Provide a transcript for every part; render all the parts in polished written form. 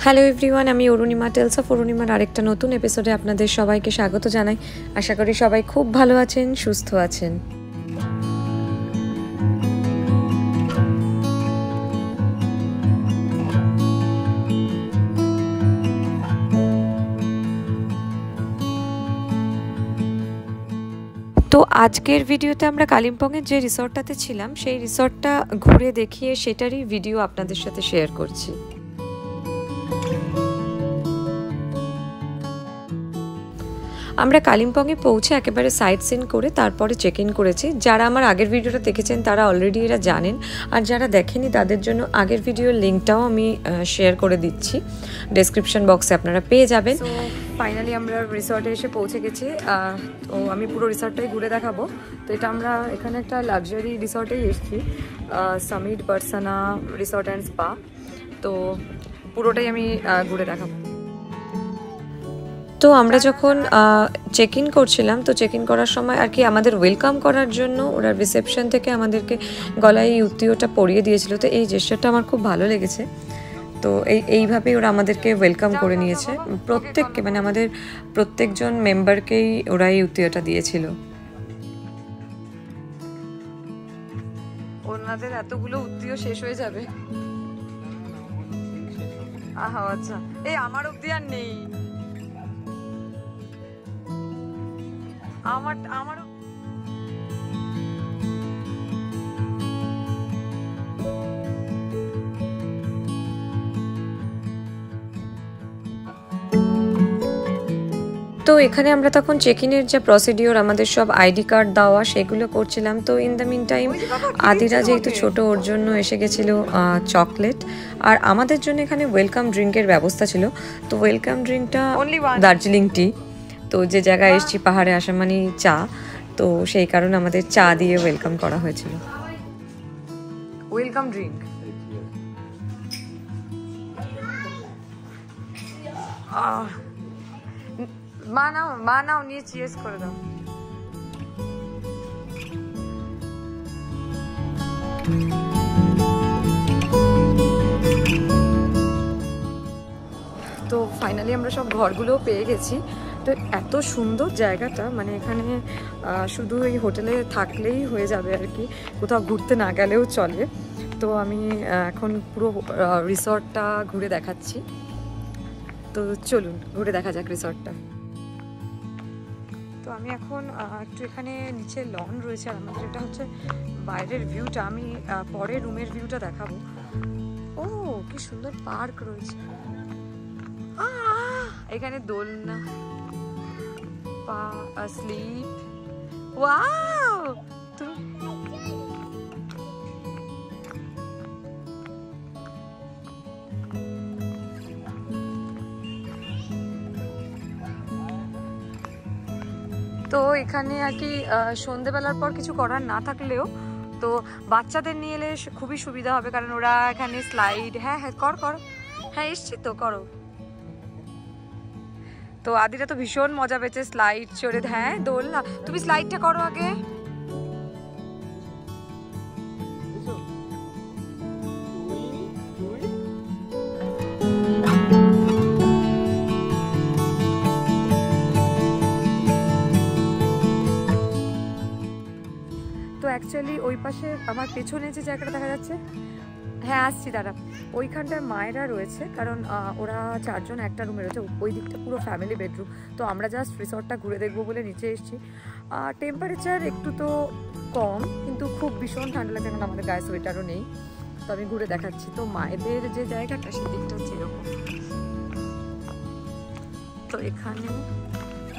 Hello everyone, আমি Arunima tales of অরুণিমার আরেকটা নতুন এপিসোডে আপনাদের সবাইকে স্বাগত জানাই। আশা করি সবাই খুব ভালো আছেন, সুস্থ আছেন। তো আজকের ভিডিওতে আমরা কালিম্পংয়ের যে রিসর্টটাতে ছিলাম সেই রিসর্টটা ঘুরে দেখিয়ে সেটারই ভিডিও আপনাদের সাথে শেয়ার করছি। আমরা কালিম্পংয়ে পৌঁছে একেবারে সাইট সিন করে তারপরে চেক ইন করেছি। যারা আমার আগের ভিডিওটা দেখেছেন তারা অলরেডি এরা জানেন, আর যারা দেখেনি তাদের জন্য আগের ভিডিওর লিঙ্কটাও আমি শেয়ার করে দিচ্ছি, ডেসক্রিপশন বক্সে আপনারা পেয়ে যাবেন। তো ফাইনালি আমরা রিসর্টে এসে পৌঁছে গেছি। তো আমি পুরো রিসর্টটাই ঘুরে দেখাবো। তো এটা আমরা এখানে একটা লাক্সারি রিসর্টেই এসেছি, summit Barsana resort and spa. তো পুরোটাই আমি ঘুরে দেখাবো। তো আমরা যখন চেক ইন করছিলাম, তো চেক ইন করার সময় আর কি আমাদের ওয়েলকাম করার জন্য ওরা রিসেপশন থেকে আমাদেরকে গলায় এই উত্তীয়টা পরিয়ে দিয়েছিল। তো এই জেস্টারটা আমার খুব ভালো লেগেছে। তো এইভাবেই ওরা আমাদেরকে ওয়েলকাম করে নিয়েছে, প্রত্যেককে, মানে আমাদের প্রত্যেকজন মেম্বারকেই ওরা এই উত্তীয়টা দিয়েছিল। ওনাদের এতগুলো উত্তীয় শেষ হয়ে যাবে। আহা আচ্ছা, এই আমার অব্দি আর নেই। আমারও তো এখানে আমরা তখন চেক ইনের যে প্রসিডিওর, আমাদের সব আইডি কার্ড দেওয়া সেগুলো করছিলাম। তো ইন দ্য মিন টাইম আদিরা যেহেতু ছোট, ওর জন্য এসে গেছিলো চকলেট, আর আমাদের জন্য এখানে ওয়েলকাম ড্রিঙ্কের ব্যবস্থা ছিল। তো ওয়েলকাম ড্রিঙ্কটা দার্জিলিং টি। তো যে জায়গায় এসেছি পাহাড়ে আসা মানে চা, তো সেই কারণে আমাদের চা দিয়ে ওয়েলকাম করা হয়েছিল। ওয়েলকাম ড্রিঙ্ক মা নাও নিয়ে চিয়ার্স করে দাও। তো ফাইনালি আমরা সব ঘরগুলোও পেয়ে গেছি। তো এত সুন্দর জায়গাটা, মানে এখানে শুধু এই হোটেলে থাকলেই হয়ে যাবে আর কি, কোথাও ঘুরতে না গেলেও চলে। তো আমি এখন পুরো রিসর্টটা ঘুরে দেখাচ্ছি। তো চলুন ঘুরে দেখা যাক রিসর্টটা। তো আমি এখন একটু এখানে নিচে লন রয়েছে, আর আমাদের এটা হচ্ছে বাইরের ভিউটা। আমি পরে রুমের ভিউটা দেখাবো। ও কি সুন্দর পার্ক রয়েছে, এখানে দোলনা, স্লিপ। ওয়াও, তো এখানে আর কি সন্ধেবেলার পর কিছু করার না থাকলেও তো বাচ্চাদের নিয়ে এলে খুবই সুবিধা হবে, কারণ ওরা এখানে স্লাইড, হ্যাঁ কর হ্যাঁ এসছি তো করো। তো আদিরা তো ভীষণ মজা পেয়েছে স্লাইড চড়ে। হ্যাঁ দোলনা, তুমি স্লাইডটা করো আগে। তো অ্যাকচুয়ালি ওই পাশে আমার পেছনে যে জায়গাটা দেখা যাচ্ছে, হ্যাঁ আসছি দাঁড়া, ওইখানটায় মায়েরা রয়েছে, কারণ ওরা 4 জন একটা রুমে রয়েছে। ওই দিকটা পুরো ফ্যামিলি বেডরুম। তো আমরা জাস্ট রিসর্টটা ঘুরে দেখবো বলে নিচে এসেছি। টেম্পারেচার একটু তো কম, কিন্তু খুব ভীষণ ঠান্ডা লাগছে, কারণ আমাদের গায়ে সোয়েটারও নেই। তো আমি ঘুরে দেখাচ্ছি। তো মায়েদের যে জায়গাটা সেই দিকটা হচ্ছে এরকম। তো এখানে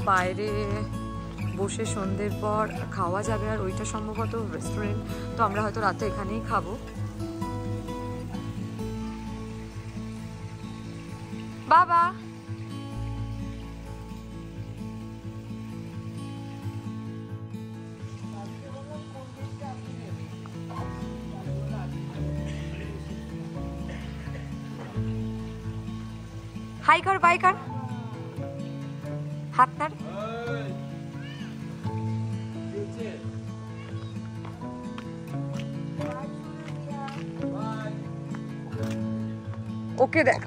বাইরে বসে সন্ধ্যের পর খাওয়া যাবে, আর ওইটা সম্ভবত রেস্টুরেন্ট। তো আমরা হয়তো রাতে এখানেই খাবো। বাবা হাই কর, বাই কর, হাত নাড়। ওকে দেখ,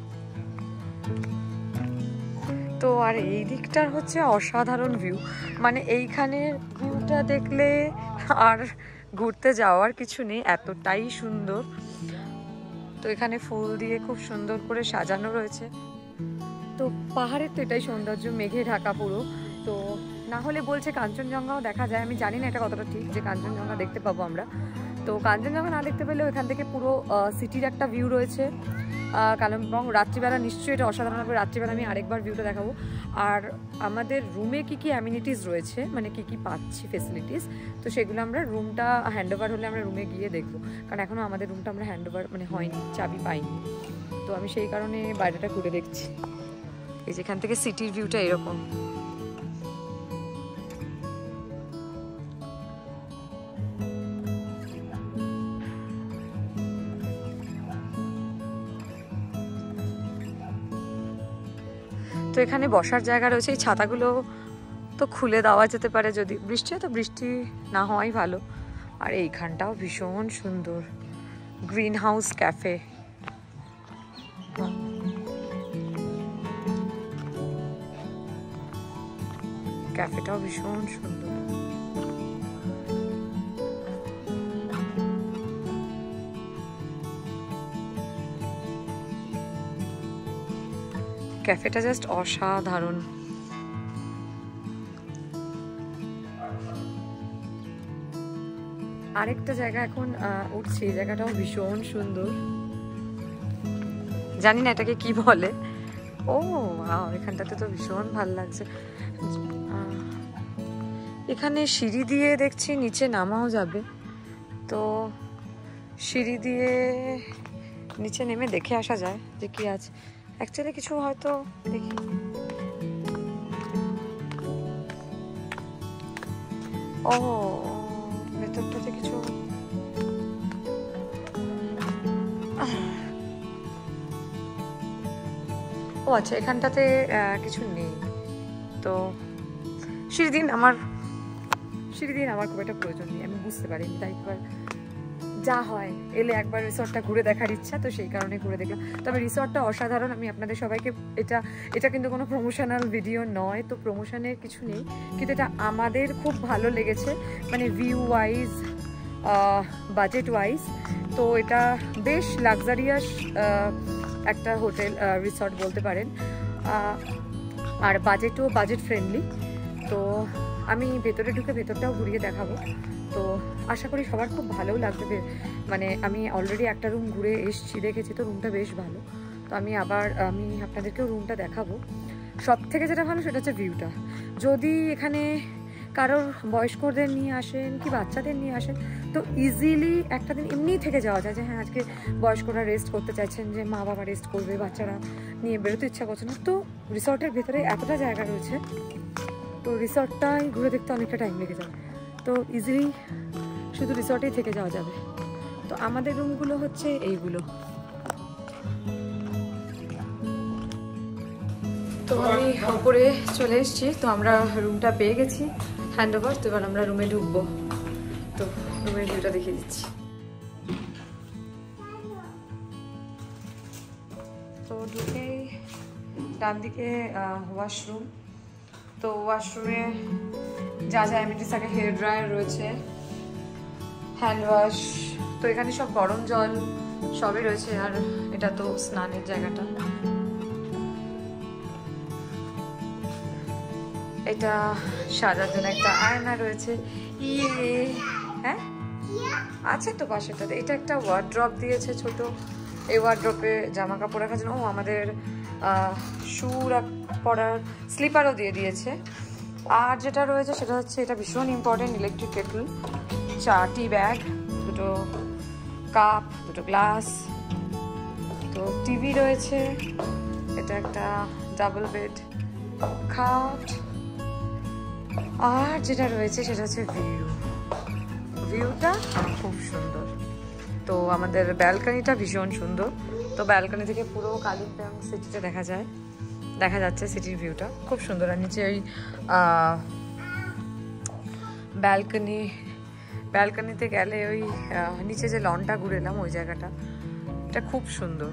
তো আর এই দিকটার হচ্ছে অসাধারণ ভিউ, মানে এইখানের ভিউটা দেখলে আর ঘুরতে যাওয়ার কিছু নেই, এতটাই সুন্দর। তো এখানে ফুল দিয়ে খুব সুন্দর করে সাজানো রয়েছে। তো পাহাড়ের তো এটাই সৌন্দর্য, মেঘে ঢাকা পুরো। তো না হলে বলছে কাঞ্চনজঙ্ঘাও দেখা যায়, আমি জানি না এটা কতটা ঠিক যে কাঞ্চনজঙ্ঘা দেখতে পাবো আমরা। তো কাঞ্চনজঙ্ঘা না দেখতে পেলেও এখান থেকে পুরো সিটির একটা ভিউ রয়েছে কালিম্পং। রাত্রিবেলা নিশ্চয়ই এটা অসাধারণ হবে, রাত্রিবেলা আমি আরেকবার ভিউটা দেখাবো। আর আমাদের রুমে কি কি অ্যামিনিটিস রয়েছে, মানে কি কি পাচ্ছি ফেসিলিটিস, তো সেগুলো আমরা রুমটা হ্যান্ডওভার হলে আমরা রুমে গিয়ে দেখবো, কারণ এখনও আমাদের রুমটা আমরা হ্যান্ডওভার মানে হয়নি, চাবি পাইনি। তো আমি সেই কারণে বাইরেটা ঘুরে দেখছি। এই যেখান থেকে সিটির ভিউটা এরকম। তো এখানে বসার জায়গা রয়েছে, এই ছাতাগুলো তো খুলে দেওয়া যেতে পারে যদি বৃষ্টি হয়, তো বৃষ্টি না হওয়াই ভালো। আর এইখানটাও ভীষণ সুন্দর, গ্রিন হাউস ক্যাফে। ক্যাফেটাও ভীষণ সুন্দর। ক্যাফেটা জাস্ট অসাধারণ। আরেকটা জায়গা এখন উঠছে, এই জায়গাটাও ভীষণ সুন্দর, জানি না এটাকে কি বলে। ও এখানটাতে তো ভীষণ ভালো লাগছে। এখানে সিঁড়ি দিয়ে দেখছি নিচে নামাও যাবে, তো সিঁড়ি দিয়ে নিচে নেমে দেখে আসা যায় যে কি আছে। অ্যাকচুয়ালি কিছু হয়তো দেখি, ও ভেতরটাতে কিছু, ও আচ্ছা এখানটাতে কিছু নেই। তো সিঁড়ি দিন আমার খুব একটা প্রয়োজন নেই, আমি বুঝতে পারিনি, তাই একবার যা হয় এলে একবার রিসর্টটা ঘুরে দেখার ইচ্ছা, তো সেই কারণে ঘুরে দেখলাম। তবে রিসর্টটা অসাধারণ, আমি আপনাদের সবাইকে এটা কিন্তু কোনো প্রমোশনাল ভিডিও নয়, তো প্রমোশনের কিছু নেই, কিন্তু এটা আমাদের খুব ভালো লেগেছে, মানে ভিউ ওয়াইজ, বাজেট ওয়াইজ। তো এটা বেশ লাক্সারিয়াস একটা হোটেল রিসর্ট বলতে পারেন, আর বাজেট ফ্রেন্ডলি। তো আমি ভেতরে ঢুকে ভেতরটাও ঘুরিয়ে দেখাবো, তো আশা করি সবার খুব ভালোও লাগবে। মানে আমি অলরেডি একটা রুম ঘুরে এসেছি, দেখেছি, তো রুমটা বেশ ভালো। তো আমি আপনাদেরকেও রুমটা দেখাবো। সব থেকে যেটা ভালো সেটা হচ্ছে ভিউটা। যদি এখানে কারোর বয়স্কদের নিয়ে আসেন কি বাচ্চাদের নিয়ে আসেন, তো ইজিলি একটা দিন এমনিই থেকে যাওয়া যায়, যে হ্যাঁ আজকে বয়স্করা রেস্ট করতে চাইছেন, যে মা বাবা রেস্ট করবে, বাচ্চারা নিয়ে বেরোতে ইচ্ছা করছে না, তো রিসর্টের ভেতরে এতটা জায়গা রয়েছে, তো রিসর্টটাই ঘুরে দেখতে অনেকটা টাইম লেগে যাবে, তো ইজিলি শুধু রিসর্টেই থেকে যাওয়া যাবে। তো আমাদের রুমগুলো হচ্ছে এইগুলো। তো আমি উপরে চলে এসেছি, তো আমরা রুমটা পেয়ে গেছি হ্যান্ডওভার, তো এবার আমরা রুমে ঢুকবো। তো রুমের ভিউটা দেখিয়ে দিচ্ছি। তো ঢুকেই ডান দিকে ওয়াশরুম, তো ওয়াশরুমে যা যা অ্যামিনিটিস থাকে, হেয়ার ড্রায়ার রয়েছে, হ্যান্ড ওয়াশ, তো এখানে সব গরম জল সবই রয়েছে। আর এটা তো স্নানের জায়গাটা, এটা সাজার জন্য একটা আয়না রয়েছে। হ্যাঁ আছে তো পাশেটাতে, এটা একটা ওয়ার্ড্রপ দিয়েছে ছোট, এই ওয়ার্ড্রপে জামা কাপড় রাখার জন্য। আমাদের শু পরার স্লিপারও দিয়ে দিয়েছে। আর যেটা রয়েছে সেটা হচ্ছে, এটা ভীষণ ইম্পর্টেন্ট, ইলেকট্রিক কেটল, টি ব্যাগ, দুটো কাপ, দুটো গ্লাস, তো টিভি রয়েছে, এটা একটা ডাবল বেড খাট। আর যেটা রয়েছে সেটা হচ্ছে ভিউটা খুব সুন্দর। তো আমাদের ব্যালকনিটা ভীষণ সুন্দর, তো ব্যালকনি থেকে পুরো কালিম্পং সিটিটা দেখা যাচ্ছে, সিটির ভিউটা খুব সুন্দর। আর নিচে ওই ব্যালকনিতে গেলে ওই নিচে যে লনটা ঘুরে এলাম, ওই জায়গাটা, এটা খুব সুন্দর।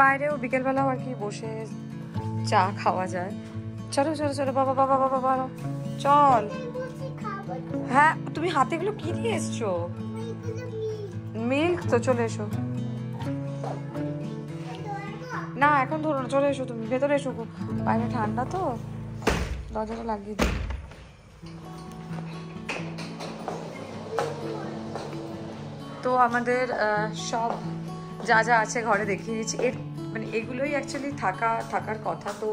বাইরেও বিকেলবেলাও আর কি বসে চা খাওয়া যায়। চলো চলো চলো বাবা বাবা বাবা বাবা চল। হ্যাঁ তুমি হাতে এগুলো কি দিয়ে এসছো? মিল্ক তো, চলে এসো। না এখন ধরো না, চলে এসো, তুমি ভেতরে এসো, বাইরে ঠান্ডা তো, দরজাটা লাগিয়ে দিই। তো আমাদের সব যা যা আছে ঘরে দেখিয়ে দিচ্ছি। এর মানে এগুলোই অ্যাকচুয়ালি থাকার কথা, তো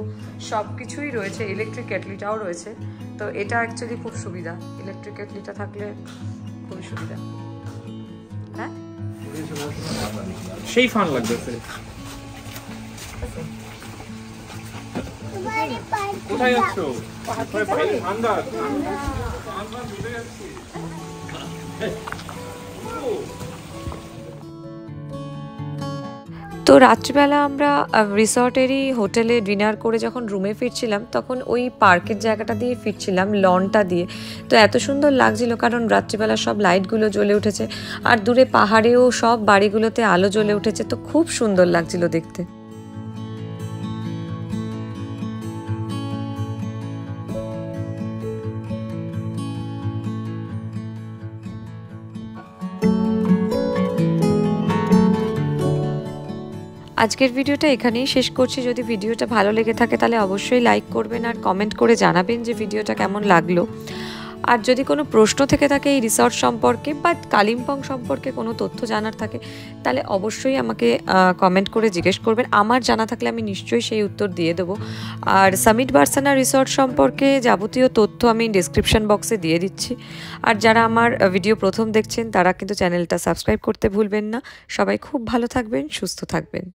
সব কিছুই রয়েছে। ইলেকট্রিক কেটলিটাও রয়েছে, তো এটা অ্যাকচুয়ালি খুব সুবিধা। ইলেকট্রিক কেটলিটা থাকলে খুবই সুবিধা। হ্যাঁ সেই ফান লাগতেছে। কোথায় যাচ্ছ? ঠান্ডা তো রাত্রিবেলা আমরা রিসর্টেরই হোটেলে ডিনার করে যখন রুমে ফিরছিলাম, তখন ওই পার্কের জায়গাটা দিয়ে ফিরছিলাম, লনটা দিয়ে। তো এত সুন্দর লাগছিল, কারণ রাত্রিবেলা সব লাইটগুলো জ্বলে উঠেছে, আর দূরে পাহাড়েও সব বাড়িগুলোতে আলো জ্বলে উঠেছে, তো খুব সুন্দর লাগছিল দেখতে। আজকের ভিডিওটা এখানেই শেষ করছি। যদি ভিডিওটা ভালো লেগে থাকে তাহলে অবশ্যই লাইক করবেন আর কমেন্ট করে জানাবেন যে ভিডিওটা কেমন লাগলো। আর যদি কোনো প্রশ্ন থেকে থাকে এই রিসর্ট সম্পর্কে বা কালিম্পং সম্পর্কে কোনো তথ্য জানার থাকে, তাহলে অবশ্যই আমাকে কমেন্ট করে জিজ্ঞেস করবেন। আমার জানা থাকলে আমি নিশ্চয়ই সেই উত্তর দিয়ে দেবো। আর সামিট বার্সানা রিসর্ট সম্পর্কে যাবতীয় তথ্য আমি ডেসক্রিপশন বক্সে দিয়ে দিচ্ছি। আর যারা আমার ভিডিও প্রথম দেখছেন তারা কিন্তু চ্যানেলটা সাবস্ক্রাইব করতে ভুলবেন না। সবাই খুব ভালো থাকবেন, সুস্থ থাকবেন।